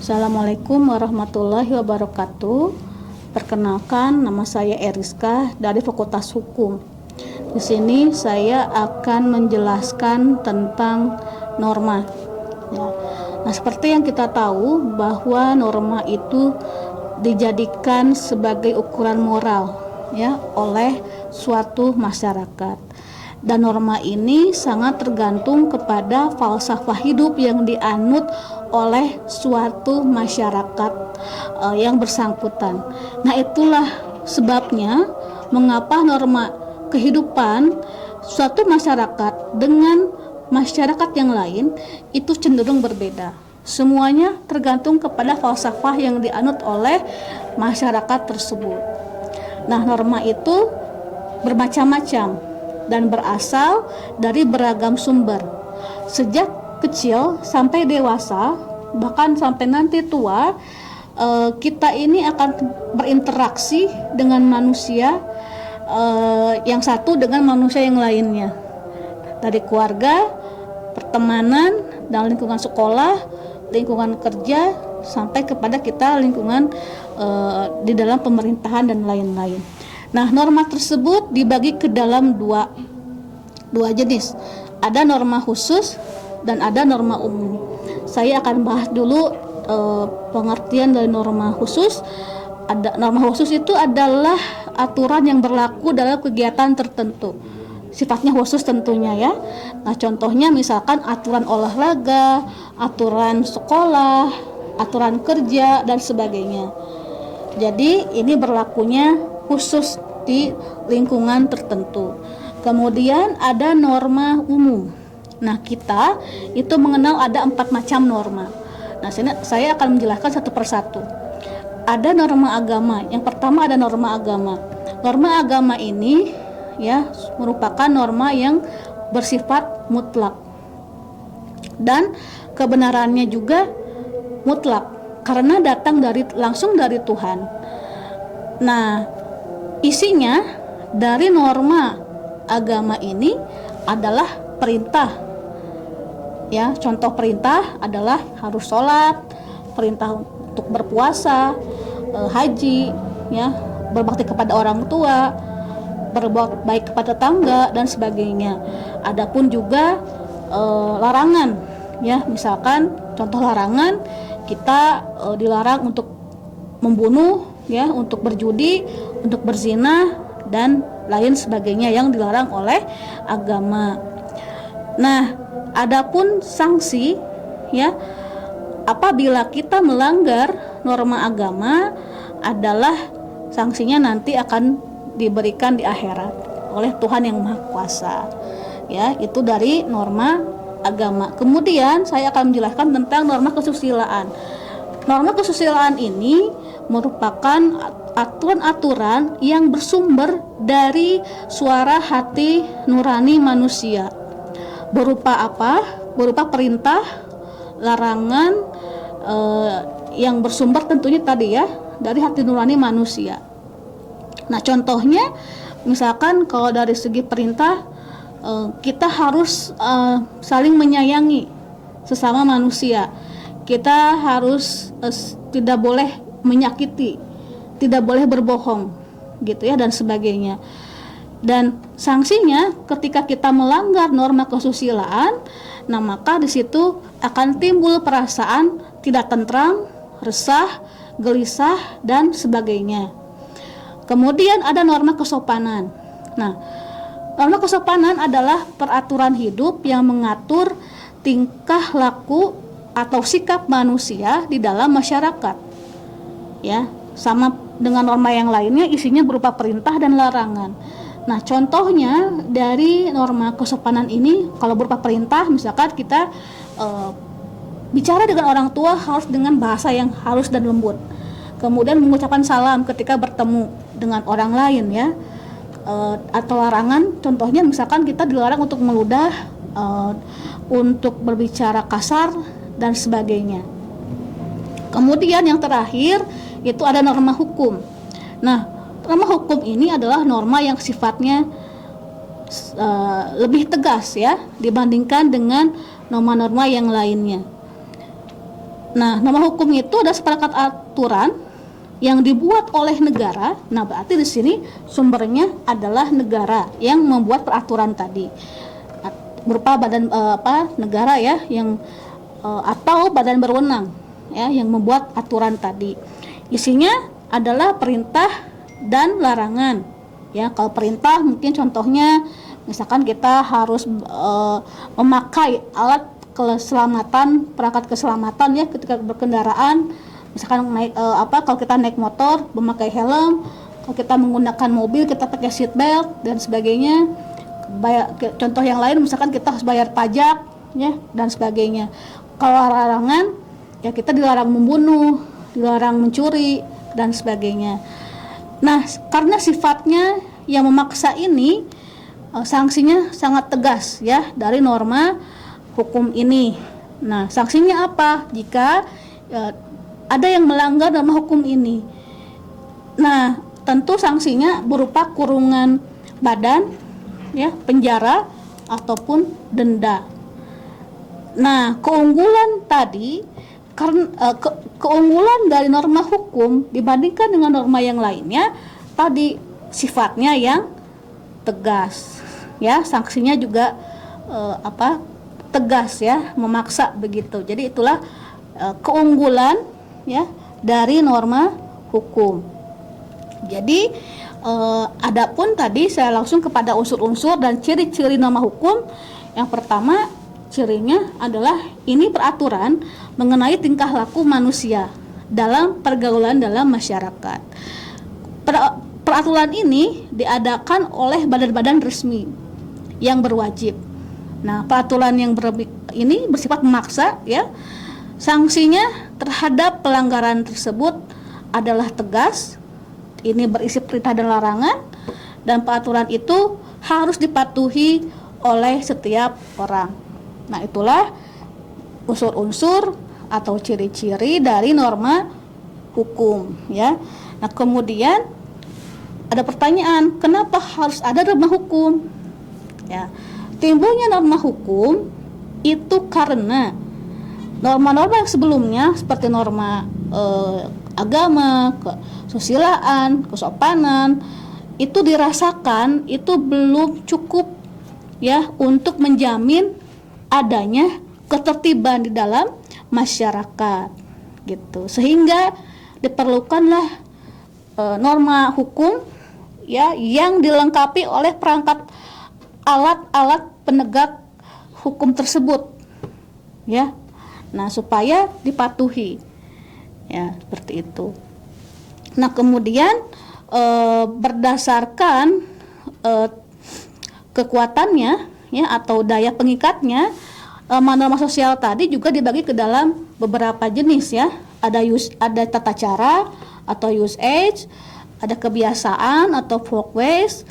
Assalamualaikum warahmatullahi wabarakatuh. Perkenalkan, nama saya Eriska dari Fakultas Hukum. Di sini saya akan menjelaskan tentang norma. Ya. Nah, seperti yang kita tahu bahwa norma itu dijadikan sebagai ukuran moral, ya, oleh suatu masyarakat. Dan norma ini sangat tergantung kepada falsafah hidup yang dianut oleh suatu masyarakat yang bersangkutan. Nah, itulah sebabnya mengapa norma kehidupan suatu masyarakat dengan masyarakat yang lain itu cenderung berbeda. Semuanya tergantung kepada falsafah yang dianut oleh masyarakat tersebut. Nah, norma itu bermacam-macam dan berasal dari beragam sumber. Sejak kecil sampai dewasa, bahkan sampai nanti tua, kita ini akan berinteraksi dengan manusia yang satu dengan manusia yang lainnya. Dari keluarga, pertemanan, dan lingkungan sekolah, lingkungan kerja, sampai kepada kita lingkungan di dalam pemerintahan dan lain-lain. Nah, norma tersebut dibagi ke dalam dua jenis. Ada norma khusus dan ada norma umum. Saya akan bahas dulu pengertian dari norma khusus. Norma khusus itu adalah aturan yang berlaku dalam kegiatan tertentu. Sifatnya khusus tentunya, ya. Nah, contohnya misalkan aturan olahraga, aturan sekolah, aturan kerja, dan sebagainya. Jadi ini berlakunya khusus di lingkungan tertentu. Kemudian ada norma umum. Nah, kita itu mengenal ada 4 macam norma. Nah, saya akan menjelaskan satu persatu. Ada norma agama. Yang pertama ada norma agama. Norma agama ini, ya, merupakan norma yang bersifat mutlak. Dan kebenarannya juga mutlak karena datang langsung dari Tuhan. Nah, isinya dari norma agama ini adalah perintah. Ya, contoh perintah adalah harus sholat, perintah untuk berpuasa, haji, ya, berbakti kepada orang tua, berbuat baik kepada tetangga, dan sebagainya. Adapun juga larangan, ya, misalkan contoh larangan kita dilarang untuk membunuh, ya, untuk berjudi, untuk berzina, dan lain sebagainya yang dilarang oleh agama. Nah, adapun sanksi, ya, apabila kita melanggar norma agama adalah sanksinya nanti akan diberikan di akhirat oleh Tuhan yang Maha Kuasa. Ya, itu dari norma agama. Kemudian saya akan menjelaskan tentang norma kesusilaan. Norma kesusilaan ini merupakan aturan-aturan yang bersumber dari suara hati nurani manusia. Berupa apa? Berupa perintah, larangan yang bersumber tentunya tadi, ya, dari hati nurani manusia. Nah, contohnya misalkan kalau dari segi perintah, kita harus saling menyayangi sesama manusia. Kita harus tidak boleh menyakiti, tidak boleh berbohong, gitu, ya, dan sebagainya. Dan sanksinya ketika kita melanggar norma kesusilaan, nah maka di situ akan timbul perasaan tidak tentram, resah, gelisah, dan sebagainya. Kemudian ada norma kesopanan. Nah, norma kesopanan adalah peraturan hidup yang mengatur tingkah laku atau sikap manusia di dalam masyarakat. Ya, sama dengan norma yang lainnya, isinya berupa perintah dan larangan. Nah, contohnya dari norma kesopanan ini, kalau berupa perintah, misalkan kita bicara dengan orang tua harus dengan bahasa yang halus dan lembut. Kemudian mengucapkan salam ketika bertemu dengan orang lain, ya. Atau larangan, contohnya misalkan kita dilarang untuk meludah, untuk berbicara kasar, dan sebagainya. Kemudian yang terakhir itu ada norma hukum. Nah, norma hukum ini adalah norma yang sifatnya lebih tegas, ya, dibandingkan dengan norma-norma yang lainnya. Nah, norma hukum itu ada seperangkat aturan yang dibuat oleh negara. Nah, berarti di sini sumbernya adalah negara yang membuat peraturan tadi, berupa badan negara ya, yang atau badan berwenang ya yang membuat aturan tadi. Isinya adalah perintah dan larangan. Ya, kalau perintah mungkin contohnya misalkan kita harus memakai alat keselamatan, perangkat keselamatan ya ketika berkendaraan. Misalkan kalau kita naik motor memakai helm, kalau kita menggunakan mobil kita pakai seat belt dan sebagainya. Contoh yang lain misalkan kita harus bayar pajak ya dan sebagainya. Kalau larangan ya kita dilarang membunuh, dilarang mencuri dan sebagainya. Nah, karena sifatnya yang memaksa ini, sanksinya sangat tegas ya dari norma hukum ini. Nah, sanksinya apa jika ada yang melanggar norma hukum ini? Nah, tentu sanksinya berupa kurungan badan, ya, penjara ataupun denda. Nah, keunggulan tadi karena keunggulan dari norma hukum dibandingkan dengan norma yang lainnya tadi sifatnya yang tegas, ya, sanksinya juga tegas ya, memaksa begitu. Jadi itulah keunggulan ya dari norma hukum. Jadi adapun tadi saya langsung kepada unsur-unsur dan ciri-ciri norma hukum. Yang pertama, cirinya adalah ini peraturan mengenai tingkah laku manusia dalam pergaulan dalam masyarakat. Peraturan ini diadakan oleh badan-badan resmi yang berwajib. Nah, peraturan yang ini bersifat memaksa ya. Sanksinya terhadap pelanggaran tersebut adalah tegas. Ini berisi perintah dan larangan, dan peraturan itu harus dipatuhi oleh setiap orang. Nah, itulah unsur-unsur atau ciri-ciri dari norma hukum ya. Nah, kemudian ada pertanyaan, kenapa harus ada norma hukum? Ya, timbulnya norma hukum itu karena norma-norma yang sebelumnya seperti norma agama, kesusilaan, kesopanan itu dirasakan itu belum cukup ya untuk menjamin adanya ketertiban di dalam masyarakat gitu, sehingga diperlukanlah norma hukum ya yang dilengkapi oleh perangkat alat-alat penegak hukum tersebut ya. Nah, supaya dipatuhi ya, seperti itu. Nah, kemudian berdasarkan kekuatannya ya atau daya pengikatnya, norma sosial tadi juga dibagi ke dalam beberapa jenis ya. Ada tata cara atau usage, ada kebiasaan atau folkways,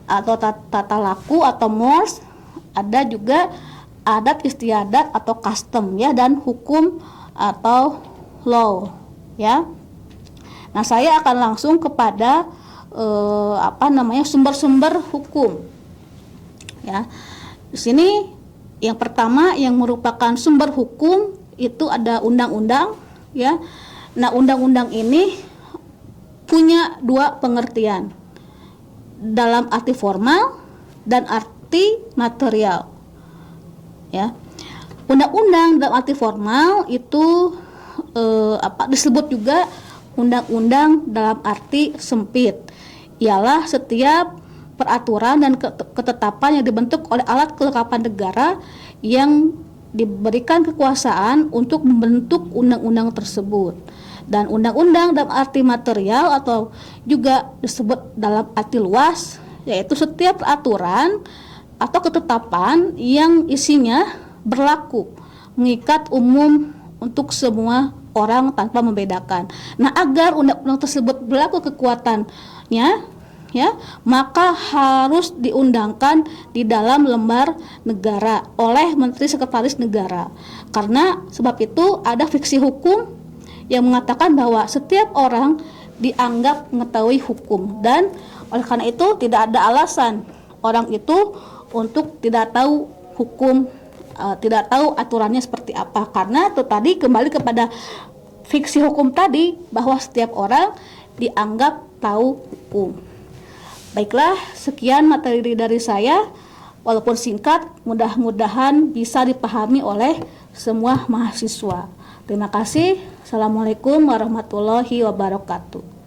atau tata laku atau mores, ada juga adat istiadat atau custom ya, dan hukum atau law ya. Nah, saya akan langsung kepada sumber-sumber hukum ya. Di sini yang pertama yang merupakan sumber hukum itu ada undang-undang ya. Nah, undang-undang ini punya dua pengertian, dalam arti formal dan arti material ya. Undang-undang dalam arti formal itu disebut juga undang-undang dalam arti sempit, ialah setiap peraturan dan ketetapan yang dibentuk oleh alat kelengkapan negara yang diberikan kekuasaan untuk membentuk undang-undang tersebut. Dan undang-undang dalam arti material atau juga disebut dalam arti luas, yaitu setiap peraturan atau ketetapan yang isinya berlaku, mengikat umum untuk semua orang tanpa membedakan. Nah, agar undang-undang tersebut berlaku kekuatannya ya, maka harus diundangkan di dalam lembar negara oleh Menteri Sekretaris Negara. Karena sebab itu ada fiksi hukum yang mengatakan bahwa setiap orang dianggap mengetahui hukum, dan oleh karena itu tidak ada alasan orang itu untuk tidak tahu hukum tidak tahu aturannya seperti apa, karena itu tadi kembali kepada fiksi hukum tadi bahwa setiap orang dianggap tahu hukum. Baiklah, sekian materi dari saya. Walaupun singkat, mudah-mudahan bisa dipahami oleh semua mahasiswa. Terima kasih. Assalamualaikum warahmatullahi wabarakatuh.